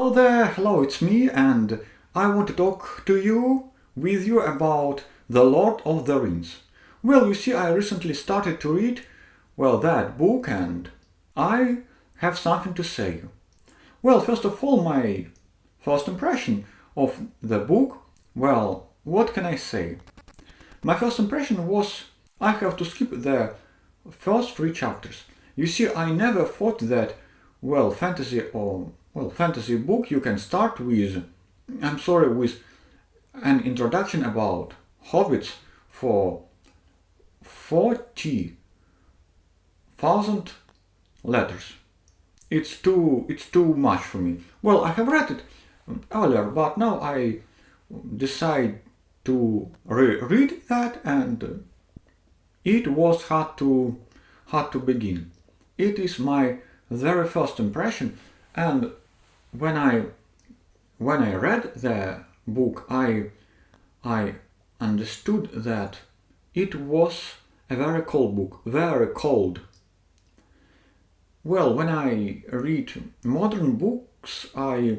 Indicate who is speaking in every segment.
Speaker 1: Hello there, hello, it's me, and I want to talk to you, with you about The Lord of the Rings. Well, you see, I recently started to read, that book, and I have something to say. Well, first of all, my first impression of the book, what can I say? My first impression was I have to skip the first three chapters. You see, I never thought that, fantasy book you can start with, with an introduction about hobbits for 40,000 letters. It's too much for me. Well, I have read it earlier, but now I decide to read that, and it was hard to begin. It is my very first impression, and when I read the book, I understood that it was a very cold book, very cold. Well, when I read modern books, I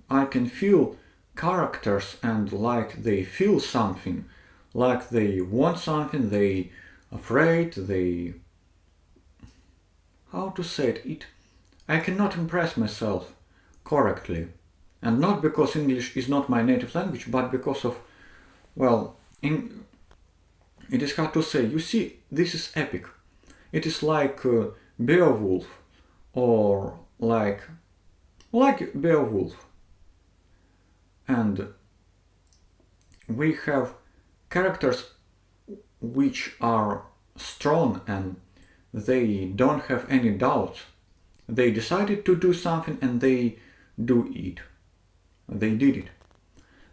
Speaker 1: can feel characters and like they feel something, like they want something, they afraid, they how to say it, I cannot impress myself correctly. And not because English is not my native language, but because of, it is hard to say. You see, this is epic. It is like Beowulf, or like Beowulf. And we have characters which are strong and they don't have any doubts. They decided to do something and they do it. They did it.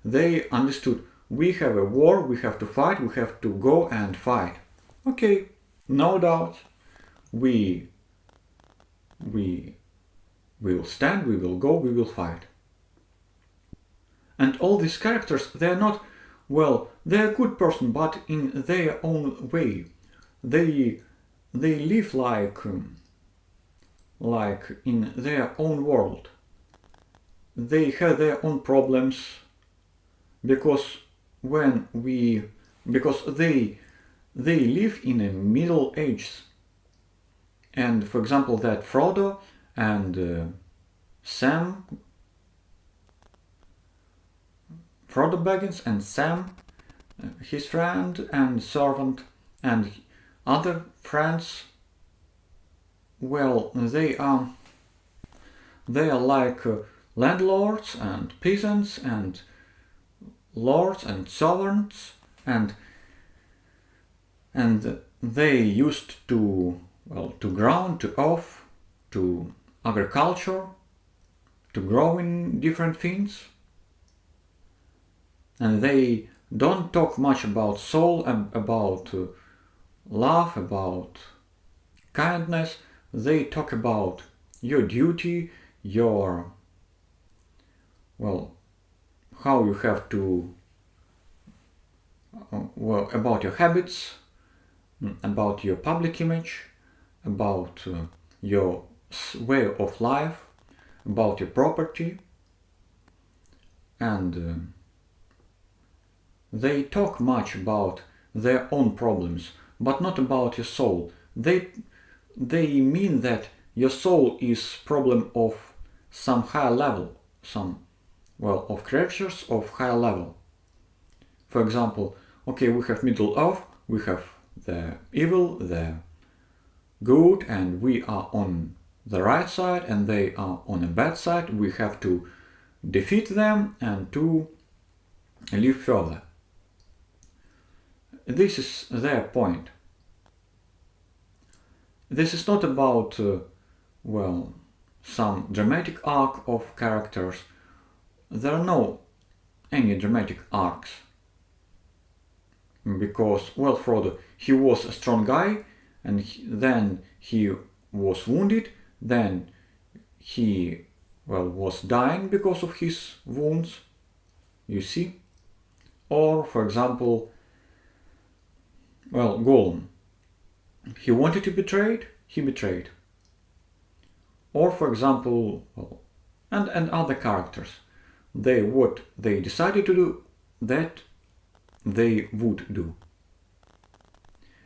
Speaker 1: They understood we have a war, we have to fight, we have to go and fight. Okay, no doubt. We will stand, we will go, we will fight. And all these characters, they're not, they're a good person, but in their own way. They live like in their own world. They have their own problems because they live in a middle ages. And for example, that Frodo and Frodo Baggins and Sam, his friend and servant, and other friends, they are like landlords and peasants and lords and sovereigns, and they used to ground, to off, to agriculture, to growing different things, and they don't talk much about soul, about love, about kindness. They talk about your duty, your how you have to about your habits, about your public image, about your way of life, about your property, and they talk much about their own problems, but not about your soul. They mean that your soul is problem of some higher level, of creatures of higher level. For example, we have Middle Earth, we have the evil, the good, and we are on the right side and they are on the bad side. We have to defeat them and to live further. This is their point. This is not about, some dramatic arc of characters. There are no any dramatic arcs. Because, Frodo, he was a strong guy, and then he was wounded, then he, was dying because of his wounds, you see. Or, for example, Gollum. He wanted to betray, he betrayed. Or, for example, and other characters. What they decided to do, that they would do.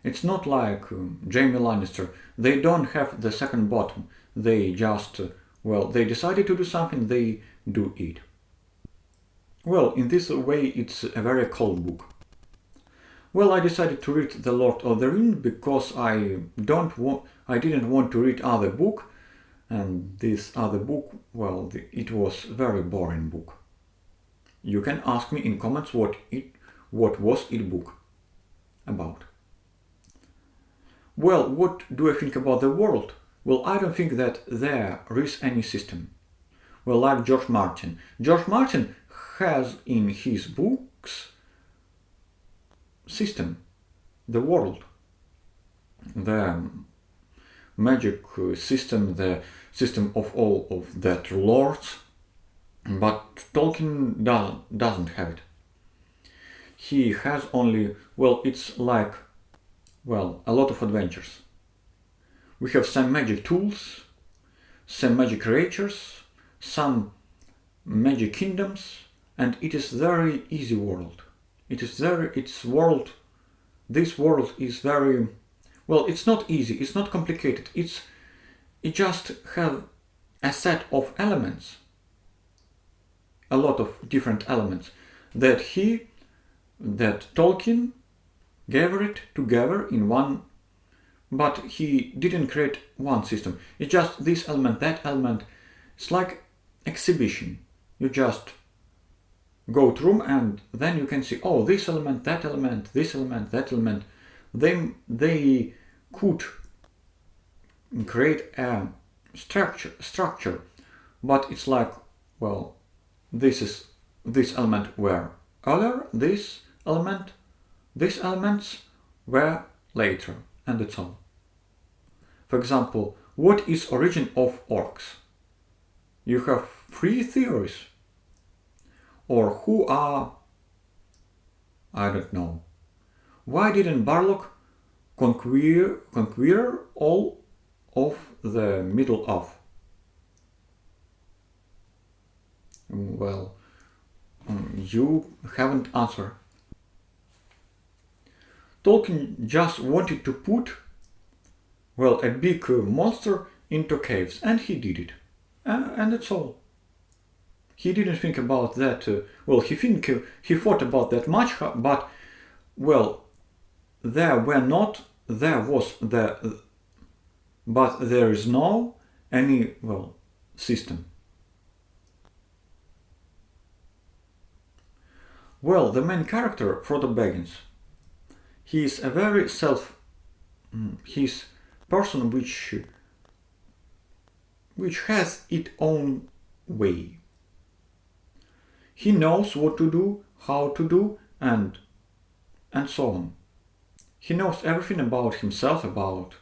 Speaker 1: It's not like Jaime Lannister. They don't have the second bottom. They just, they decided to do something, they do it. Well, in this way, it's a very cold book. Well, I decided to read The Lord of the Rings because I didn't want to read other book, and this other book, it was very boring book. You can ask me in comments what was it book about. Well, what do I think about the world? Well, I don't think that there is any system. Well, like George Martin. George Martin has in his books system, the world, the magic system, the system of all of that lords, but Tolkien doesn't have it. He has only, it's like, a lot of adventures. We have some magic tools, some magic creatures, some magic kingdoms, and it is very easy world. This world is very, it's not easy, it's not complicated, it just have a set of elements, a lot of different elements that Tolkien gathered together in one, but he didn't create one system. It's just this element, that element. It's like exhibition. You just go through and then you can see, oh, this element, that element, this element, that element. They could create a structure, but it's like, this element were earlier, these elements were later, and that's all. For example, what is origin of orcs? You have 3 theories. Or who are, I don't know. Why didn't Barlock conquer all of the Middle Earth? You haven't answered. Tolkien just wanted to put, a big monster into caves, and he did it. And that's all. He didn't think about that. He thought about that much, but there is no any system. The main character, Frodo Baggins, he is a very he's person which has its own way. He knows what to do, how to do, and so on. He knows everything about himself, about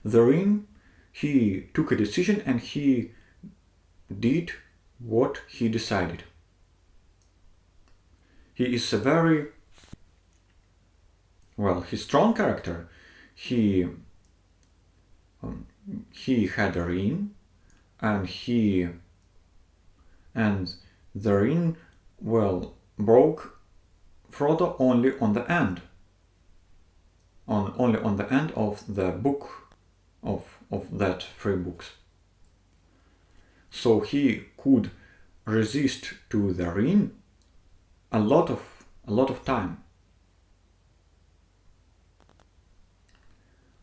Speaker 1: the ring. He took a decision and he did what he decided. He is a very he's strong character. He had a ring, and the ring broke Frodo only on the end. Only on the end of the book of that 3 books. So he could resist to the ring a lot of time.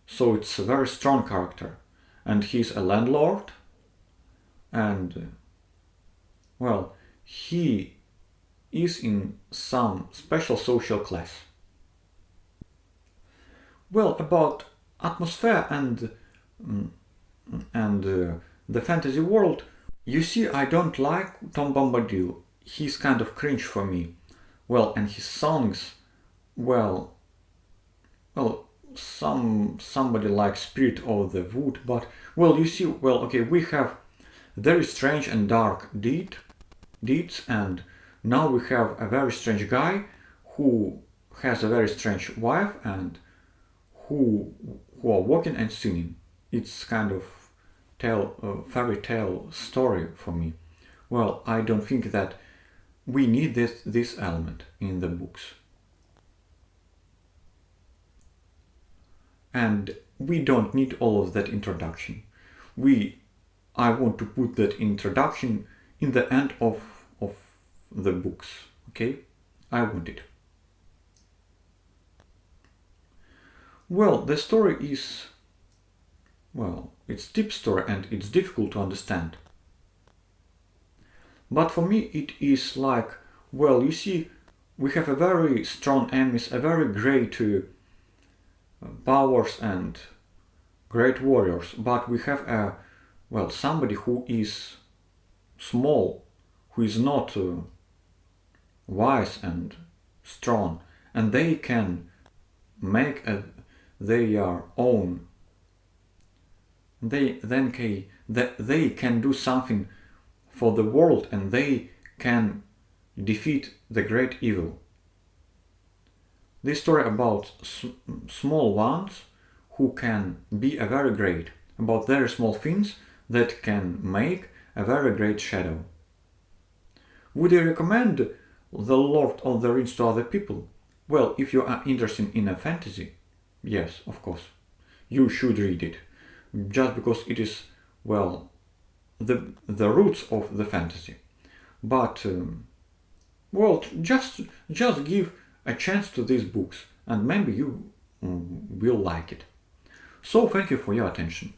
Speaker 1: So it's a very strong character, and he's a landlord, and he is in some special social class. About atmosphere and the fantasy world, you see, I don't like Tom Bombadil. He's kind of cringe for me. And his songs, somebody like Spirit of the Wood, but you see, we have very strange and dark deeds, and now we have a very strange guy who has a very strange wife and who are walking and singing. It's kind of fairy tale story for me. Well, I don't think that we need this element in the books. And we don't need all of that introduction. I want to put that introduction in the end of the books. Okay? I want it. Well, the story is, well, it's deep story and it's difficult to understand. But for me it is like, well, you see, we have a very strong enemies, a very great powers and great warriors, but we have somebody who is small, who is not wise and strong, and they can make their own. They can do something for the world, and they can defeat the great evil. This story about small ones who can be a very great, about very small things that can make a very great shadow. Would I recommend The Lord of the Rings to other people? Well, if you are interested in a fantasy, yes, of course, you should read it, just because it is, well, the roots of the fantasy. But well, just give a chance to these books, and maybe you will like it. So thank you for your attention.